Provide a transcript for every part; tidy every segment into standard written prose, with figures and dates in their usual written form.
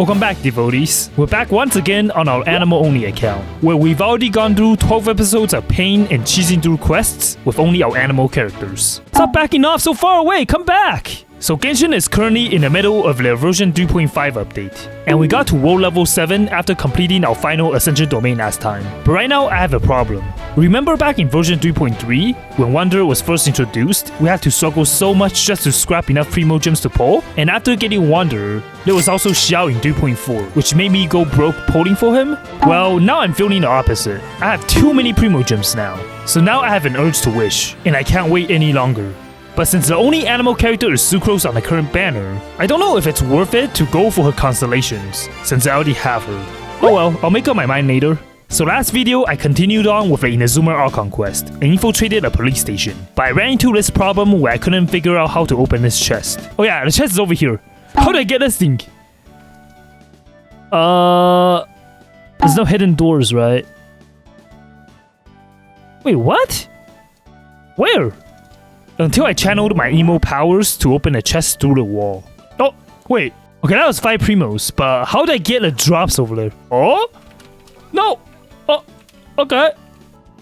Welcome back, devotees. We're back once again on our Anemo Only account, where we've already gone through 12 episodes of pain and cheesing through quests with only our animal characters. Stop backing off so far away, come back! So Genshin is currently in the middle of their version 3.5 update, and we got to world level 7 after completing our final Ascension domain last time. But right now I have a problem. Remember back in version 3.3, when Wanderer was first introduced, we had to struggle so much just to scrap enough Primo Gems to pull? And after getting Wanderer, there was also Xiao in 3.4, which made me go broke pulling for him? Well, now I'm feeling the opposite. I have too many Primo Gems now. So now I have an urge to wish, and I can't wait any longer. But since the only animal character is Sucrose on the current banner, I don't know if it's worth it to go for her constellations, since I already have her. Oh well, I'll make up my mind later. So last video, I continued on with the Zuma R Conquest and infiltrated a police station. But I ran into this problem where I couldn't figure out how to open this chest. Oh yeah, the chest is over here. How do I get this thing? There's no hidden doors, right? Wait, what? Where? Until I channeled my emo powers to open a chest through the wall. Oh, wait. Okay, that was 5 Primos, but how did I get the drops over there? Oh? No! Oh, okay.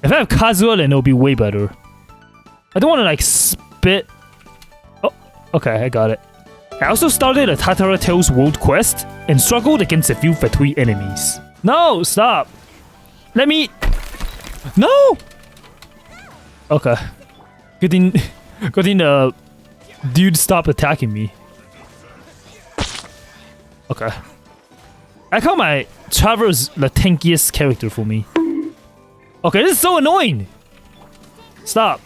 If I have Kazuha, then it'll be way better. I don't want to, like, spit. Oh, okay, I got it. I also started a Tatara Tales World Quest and struggled against a few Fatui enemies. No, stop. Let me... No! Okay. Good thing the dude stopped attacking me. Okay. I call my Traverse the tankiest character for me. Okay, this is so annoying! Stop.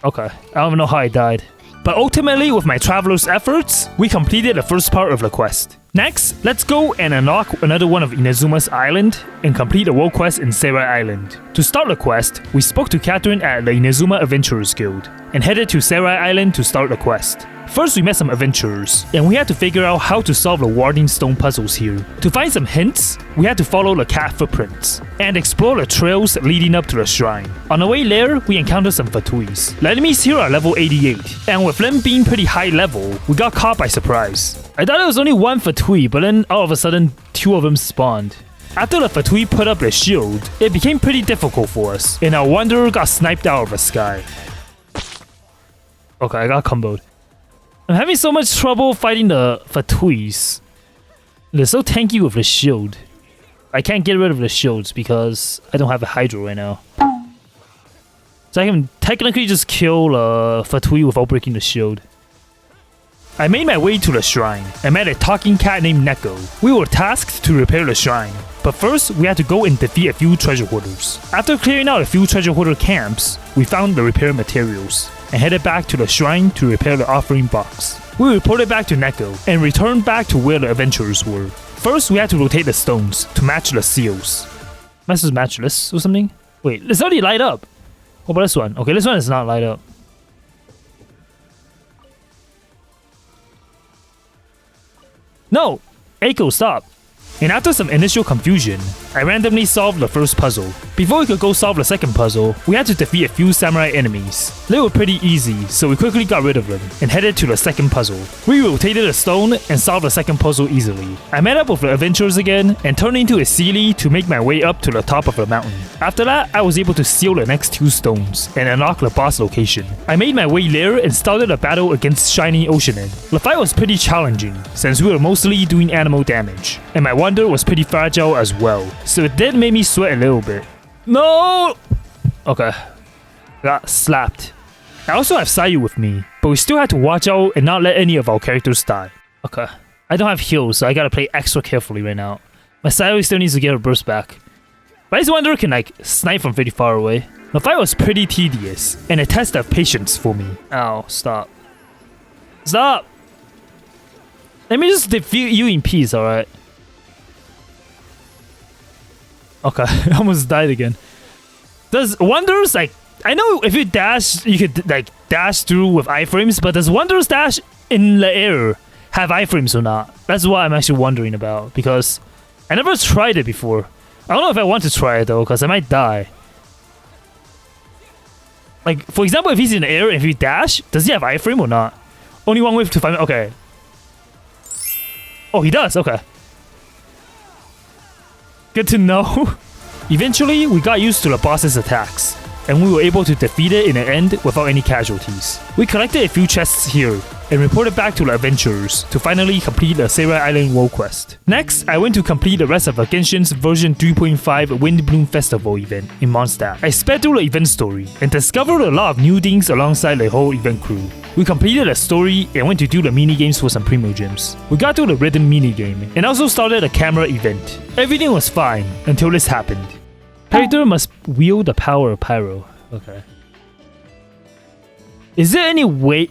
Okay, I don't even know how I died. But ultimately, with my Traveler's efforts, we completed the first part of the quest. Next, let's go and unlock another one of Inazuma's island and complete the world quest in Serai Island. To start the quest, we spoke to Catherine at the Inazuma Adventurers Guild and headed to Serai Island to start the quest. First, we met some adventurers, and we had to figure out how to solve the warding stone puzzles here. To find some hints, we had to follow the cat footprints and explore the trails leading up to the shrine. On the way there, we encountered some Fatuis. The enemies here are level 88, and with them being pretty high level, we got caught by surprise. I thought it was only one Fatui, but then all of a sudden, 2 of them spawned. After the Fatui put up their shield, it became pretty difficult for us, and our Wanderer got sniped out of the sky. Okay, I got comboed. I'm having so much trouble fighting the Fatuis. They're so tanky with the shield. I can't get rid of the shields because I don't have a Hydro right now. So I can technically just kill Fatui without breaking the shield. I made my way to the shrine and met a talking cat named Neko. We were tasked to repair the shrine, but first we had to go and defeat a few treasure hoarders. After clearing out a few treasure hoarder camps, we found the repair materials and headed back to the shrine to repair the offering box. We reported back to Neko and returned back to where the adventurers were. First, we had to rotate the stones to match the seals. Must just match this or something? Wait, it's already light up. What about this one? Okay, this one is not light up. No! Eiko, stop! And after some initial confusion, I randomly solved the first puzzle. Before we could go solve the second puzzle, we had to defeat a few samurai enemies. They were pretty easy, so we quickly got rid of them and headed to the second puzzle. We rotated a stone and solved the second puzzle easily. I met up with the adventurers again and turned into a Sealy to make my way up to the top of the mountain. After that, I was able to seal the next 2 stones and unlock the boss location. I made my way there and started a battle against Shiny Oceanin. The fight was pretty challenging since we were mostly doing animal damage, and my Wanderer was pretty fragile as well, so it did make me sweat a little bit. No! Okay. Got slapped. I also have Sayu with me, but we still had to watch out and not let any of our characters die. Okay. I don't have heals, so I gotta play extra carefully right now. My Sayu still needs to get her burst back. But this Wanderer can like snipe from pretty far away. The fight was pretty tedious, and a test of patience for me. Ow, stop. Stop! Let me just defeat you in peace, alright? Okay, I almost died again. Does Wanderers, like... I know if you dash, you could, like, dash through with iframes, but does Wanderers dash in the air have iframes or not? That's what I'm actually wondering about, because I never tried it before. I don't know if I want to try it, though, because I might die. Like, for example, if he's in the air and if you dash, does he have iframe or not? Only one way to find... Okay. Oh, he does. Okay. Good to know. Eventually, we got used to the boss's attacks, and we were able to defeat it in the end without any casualties. We collected a few chests here, and reported back to the adventurers to finally complete the Sarai Island World Quest. Next, I went to complete the rest of the Genshin's version 3.5 Windbloom Festival event in Mondstadt. I sped through the event story, and discovered a lot of new things alongside the whole event crew. We completed the story and went to do the minigames for some Primo Gems. We got to the rhythm minigame, and also started a camera event. Everything was fine, until this happened. Character must wield the power of Pyro. Okay. Is there any way...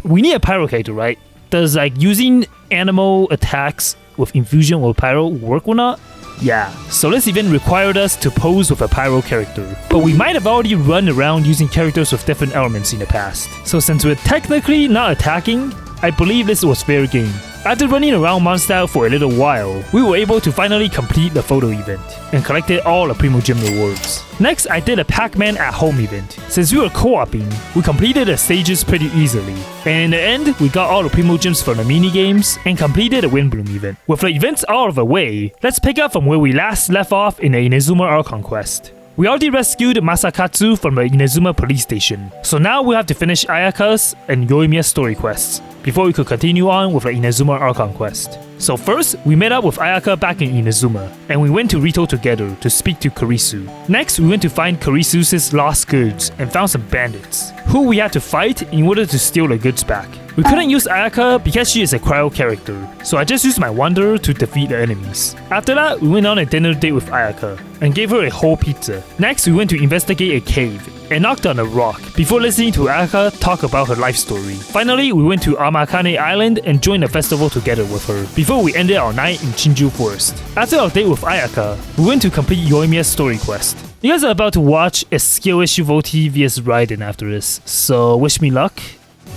We need a Pyro character, right? Does like using animal attacks with infusion or Pyro work or not? Yeah, so this event required us to pose with a Pyro character. But we might have already run around using characters with different elements in the past. So since we're technically not attacking, I believe this was fair game. After running around Mondstadt for a little while, we were able to finally complete the photo event and collected all the Primo Gem rewards. Next, I did a Pac-Man at home event. Since we were co-oping, we completed the stages pretty easily, and in the end, we got all the Primo Gems from the mini-games and completed the Windbloom event. With the events out of the way, let's pick up from where we last left off in the Zuma R Conquest. We already rescued Masakatsu from the Inazuma police station, so now we have to finish Ayaka's and Yoimiya's story quests before we could continue on with the Inazuma R Conquest. So first, we met up with Ayaka back in Inazuma, and we went to Rito together to speak to Kurisu. Next, we went to find Kurisu's lost goods and found some bandits, who we had to fight in order to steal the goods back. We couldn't use Ayaka because she is a cryo character, so I just used my Wanderer to defeat the enemies. After that, we went on a dinner date with Ayaka and gave her a whole pizza. Next, we went to investigate a cave and knocked on a rock before listening to Ayaka talk about her life story. Finally, we went to Amakane Island and joined the festival together with her before we ended our night in Chinju Forest. After our date with Ayaka, we went to complete Yoimiya's story quest. You guys are about to watch a skill issue Voltyea vs Raiden after this, so wish me luck.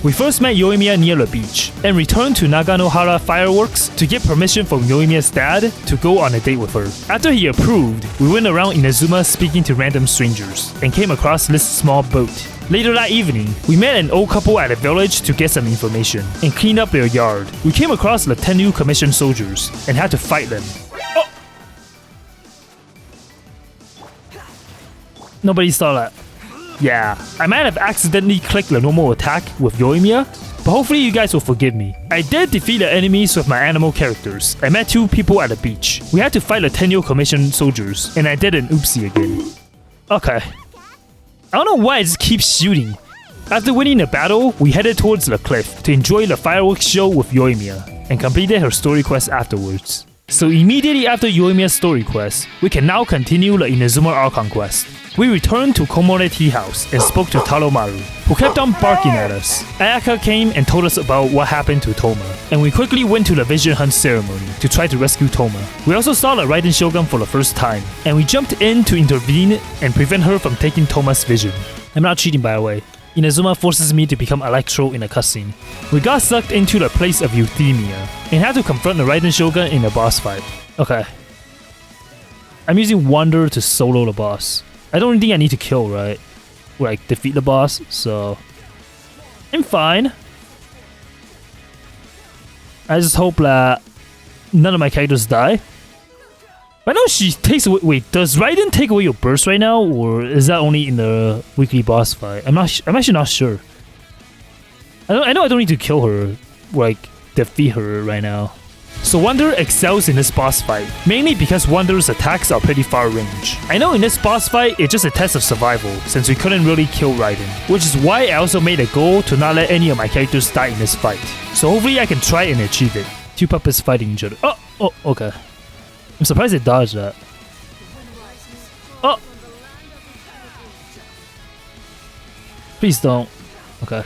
We first met Yoimiya near the beach, and returned to Naganohara Fireworks to get permission from Yoimiya's dad to go on a date with her. After he approved, we went around Inazuma speaking to random strangers, and came across this small boat. Later that evening, we met an old couple at a village to get some information, and clean up their yard. We came across the 10 new commissioned soldiers, and had to fight them. Oh! Nobody saw that. Yeah, I might have accidentally clicked the normal attack with Yoimiya, but hopefully you guys will forgive me. I did defeat the enemies with my animal characters. I met 2 people at the beach. We had to fight the 10 new commissioned soldiers, and I did an oopsie again. Okay. I don't know why I just keep shooting. After winning the battle, we headed towards the cliff to enjoy the fireworks show with Yoimiya, and completed her story quest afterwards. So immediately after Yoimiya's story quest, we can now continue the Inazuma R Conquest. We returned to Komore Tea House and spoke to Talomaru, who kept on barking at us. Ayaka came and told us about what happened to Toma, and we quickly went to the Vision Hunt ceremony to try to rescue Toma. We also saw the Raiden Shogun for the first time, and we jumped in to intervene and prevent her from taking Toma's vision. I'm not cheating, by the way. Inazuma forces me to become Electro in a cutscene. We got sucked into the place of Euthymia, and had to confront the Raiden Shogun in a boss fight. Okay. I'm using Wanderer to solo the boss. I don't think I need to kill, right? Or like defeat the boss, so I'm fine. I just hope that none of my characters die. I know she takes away. Wait, does Raiden take away your burst right now, or is that only in the weekly boss fight? I'm actually not sure. I know I don't need to kill her, or like defeat her right now. So Wanderer excels in this boss fight, mainly because Wanderer's attacks are pretty far range. I know in this boss fight, it's just a test of survival, since we couldn't really kill Raiden, which is why I also made a goal to not let any of my characters die in this fight. So hopefully I can try and achieve it. 2 puppets fighting each other. Oh, okay. I'm surprised they dodged that. Oh! Please don't. Okay.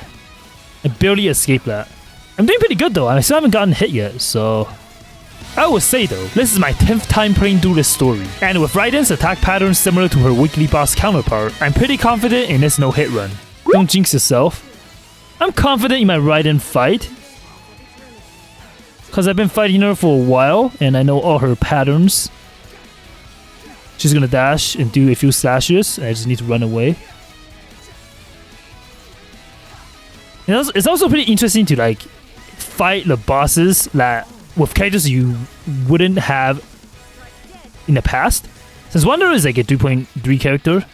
I barely escaped that. I'm doing pretty good though, I still haven't gotten hit yet, so... I would say though, this is my 10th time playing through this story, and with Raiden's attack pattern similar to her weekly boss counterpart, I'm pretty confident in this no-hit run. Don't jinx yourself. I'm confident in my Raiden fight, because I've been fighting her for a while, and I know all her patterns. She's gonna dash and do a few slashes, and I just need to run away. And it's also pretty interesting to like fight the bosses that with characters you wouldn't have in the past. Since Wonder is like a 3.3 character,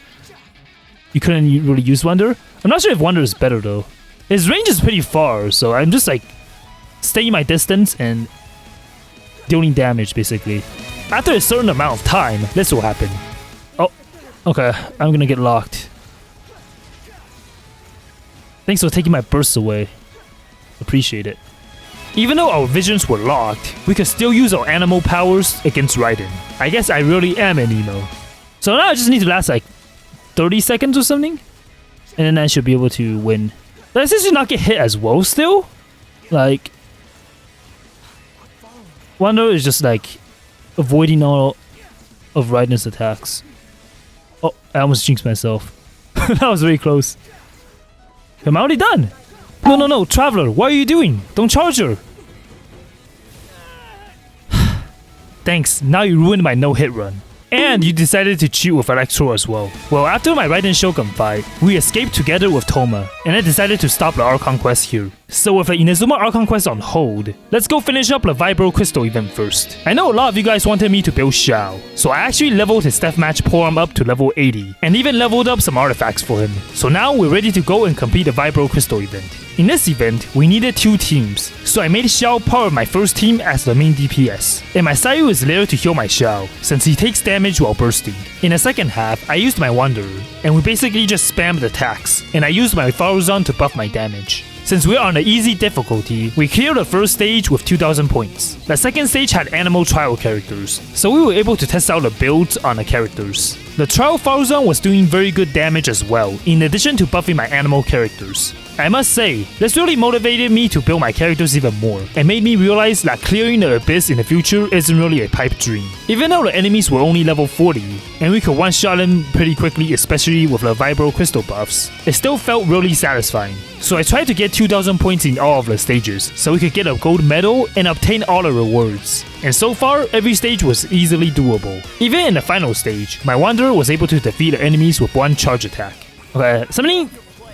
you couldn't really use Wonder. I'm not sure if Wonder is better though. His range is pretty far, so I'm just like staying my distance and dealing damage basically. After a certain amount of time, this will happen. Oh, okay, I'm gonna get locked. Thanks for taking my bursts away. Appreciate it. Even though our visions were locked, we could still use our animal powers against Raiden. I guess I really am an emo. So now I just need to last like 30 seconds or something, and then I should be able to win. Does this not get hit as well still? Like, Wonder is just like avoiding all of Raiden's attacks. Oh, I almost jinxed myself. That was really close. Am I already done? No, Traveler, what are you doing? Don't charge her. Thanks, now you ruined my no-hit run. And you decided to cheat with Electro as well. Well, after my Raiden Shogun fight, we escaped together with Toma, and I decided to stop the R Conquest here. So with the Inazuma R Conquest on hold, let's go finish up the Vibro Crystal event first. I know a lot of you guys wanted me to build Xiao, so I actually leveled his deathmatch polearm up to level 80, and even leveled up some artifacts for him. So now we're ready to go and complete the Vibro Crystal event. In this event, we needed 2 teams, so I made Xiao part of my first team as the main DPS. And my Sayu is there to heal my Xiao, since he takes damage while bursting. In the second half, I used my Wanderer, and we basically just spammed attacks, and I used my Faruzan to buff my damage. Since we're on the easy difficulty, we cleared the first stage with 2000 points. The second stage had animal trial characters, so we were able to test out the builds on the characters. The trial Faruzan was doing very good damage as well, in addition to buffing my animal characters. I must say, this really motivated me to build my characters even more, and made me realize that clearing the Abyss in the future isn't really a pipe dream. Even though the enemies were only level 40, and we could one-shot them pretty quickly, especially with the Vibro Crystal buffs, it still felt really satisfying. So I tried to get 2000 points in all of the stages, so we could get a gold medal and obtain all the rewards. And so far, every stage was easily doable. Even in the final stage, my Wanderer was able to defeat the enemies with 1 charge attack. Okay, something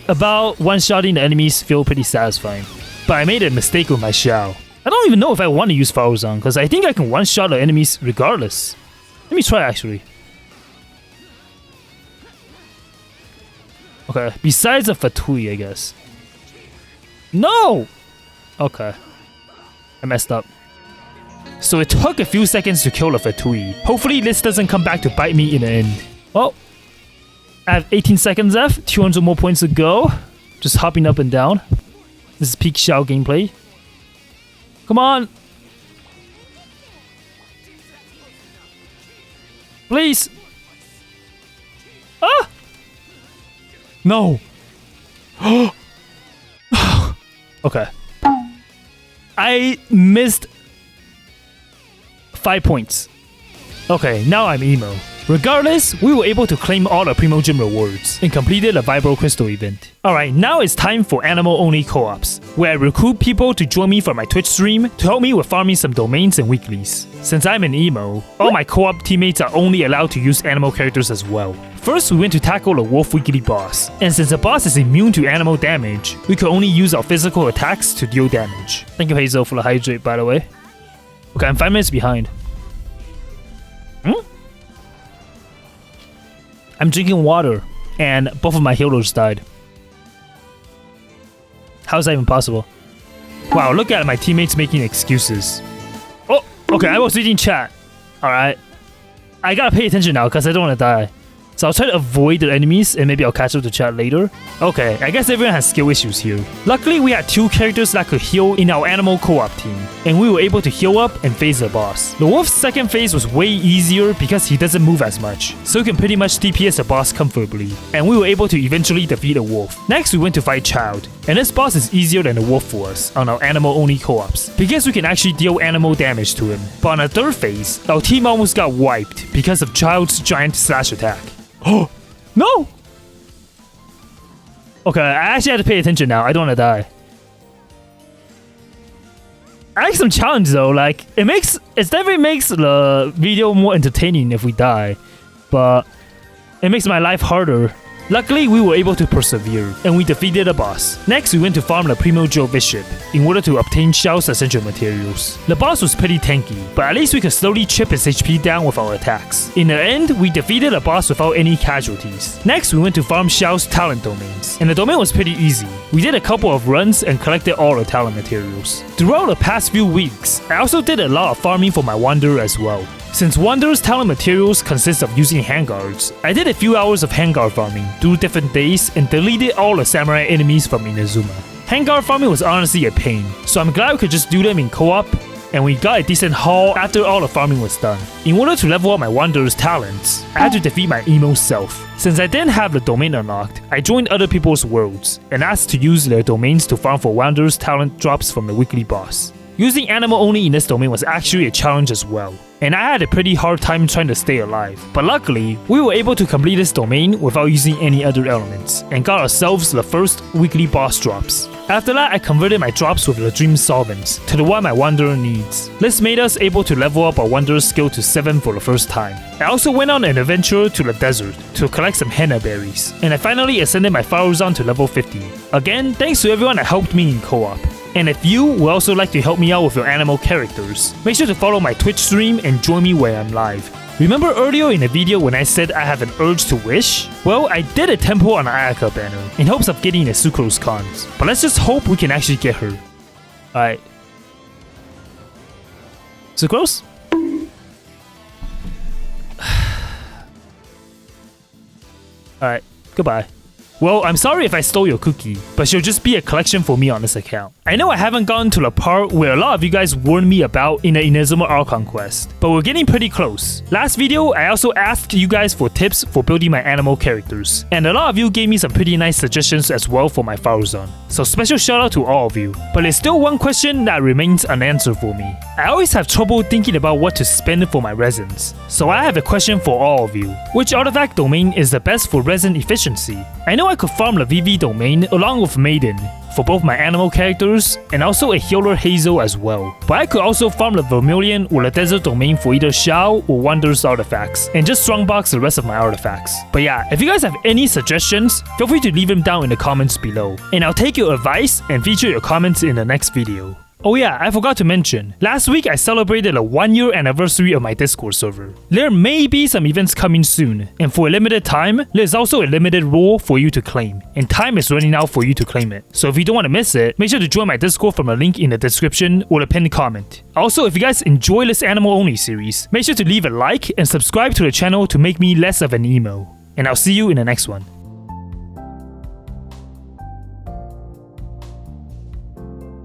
about one-shotting the enemies feel pretty satisfying. But I made a mistake with my Xiao. I don't even know if I want to use Faruzan, because I think I can one-shot the enemies regardless. Let me try actually. Okay, besides a Fatui, I guess. No! Okay. I messed up. So it took a few seconds to kill the Fatui. Hopefully this doesn't come back to bite me in the end. Well, I have 18 seconds left, 200 more points to go. Just hopping up and down. This is peak Xiao gameplay. Come on! Please! Ah! No! Okay. I missed 5 points. Okay, now I'm emo. Regardless, we were able to claim all the Primogen rewards and completed the Vibro Crystal event. Alright, now it's time for Anemo Only co-ops, where I recruit people to join me for my Twitch stream to help me with farming some domains and weeklies. Since I'm an emo, all my co-op teammates are only allowed to use animal characters as well. First, we went to tackle the Wolf Weekly boss, and since the boss is immune to animal damage, we could only use our physical attacks to deal damage. Thank you Hazel for the hydrate, by the way. Okay, I'm 5 minutes behind. I'm drinking water, and both of my healers died. How is that even possible? Wow, look at my teammates making excuses. Oh, okay, I was reading chat. Alright. I gotta pay attention now, because I don't want to die. So I'll try to avoid the enemies, and maybe I'll catch up to chat later. Okay, I guess everyone has skill issues here. Luckily, we had 2 characters that could heal in our animal co-op team, and we were able to heal up and phase the boss. The wolf's second phase was way easier because he doesn't move as much, so you can pretty much DPS the boss comfortably, and we were able to eventually defeat the wolf. Next, we went to fight Child, and this boss is easier than the wolf for us on our animal-only co-ops, because we can actually deal animal damage to him. But on the third phase, our team almost got wiped because of Child's giant slash attack. Oh, no! Okay, I actually have to pay attention now. I don't want to die. I like some challenge though. Like, it definitely makes the video more entertaining if we die. But it makes my life harder Luckily, we were able to persevere, and we defeated a boss. Next, we went to farm the Primo Jovis ship in order to obtain Xiao's essential materials. The boss was pretty tanky, but at least we could slowly chip his HP down with our attacks. In the end, we defeated a boss without any casualties. Next, we went to farm Xiao's talent domains, and the domain was pretty easy. We did a couple of runs and collected all the talent materials. Throughout the past few weeks, I also did a lot of farming for my Wanderer as well. Since Wanderer's talent materials consist of using handguards, I did a few hours of handguard farming through different days and deleted all the samurai enemies from Inazuma. Handguard farming was honestly a pain, so I'm glad we could just do them in co-op, and we got a decent haul after all the farming was done. In order to level up my Wanderer's talents, I had to defeat my emo self. Since I didn't have the domain unlocked, I joined other people's worlds and asked to use their domains to farm for Wanderer's talent drops from the weekly boss. Using Anemo Only in this domain was actually a challenge as well, and I had a pretty hard time trying to stay alive. But luckily, we were able to complete this domain without using any other elements, and got ourselves the first weekly boss drops. After that, I converted my drops with the Dream Solvents to the one my Wanderer needs. This made us able to level up our Wanderer's skill to 7 for the first time. I also went on an adventure to the desert to collect some henna berries, and I finally ascended my Faruzan to level 50. Again, thanks to everyone that helped me in co-op. And if you would also like to help me out with your animal characters, make sure to follow my Twitch stream and join me where I'm live. Remember earlier in the video when I said I have an urge to wish? Well, I did a temple on Ayaka banner in hopes of getting a Sucrose cons, but let's just hope we can actually get her. Alright. Sucrose? Alright, goodbye. Well, I'm sorry if I stole your cookie, but she'll just be a collection for me on this account. I know I haven't gotten to the part where a lot of you guys warned me about in the Zuma R Conquest, but we're getting pretty close. Last video, I also asked you guys for tips for building my animal characters, and a lot of you gave me some pretty nice suggestions as well for my Faruzan. So special shout out to all of you. But there's still one question that remains unanswered for me. I always have trouble thinking about what to spend for my resins. So I have a question for all of you. Which artifact domain is the best for resin efficiency? I know I could farm the VV domain along with Maiden for both my animal characters and also a healer Hazel as well. But I could also farm the Vermilion or the Desert domain for either Xiao or Wanderer's artifacts and just strongbox the rest of my artifacts. But yeah, if you guys have any suggestions, feel free to leave them down in the comments below, and I'll take your advice and feature your comments in the next video. Oh yeah, I forgot to mention, last week I celebrated a 1-year anniversary of my Discord server. There may be some events coming soon, and for a limited time, there's also a limited role for you to claim, and time is running out for you to claim it. So if you don't want to miss it, make sure to join my Discord from the link in the description or the pinned comment. Also, if you guys enjoy this Anemo Only series, make sure to leave a like and subscribe to the channel to make me less of an emo. And I'll see you in the next one.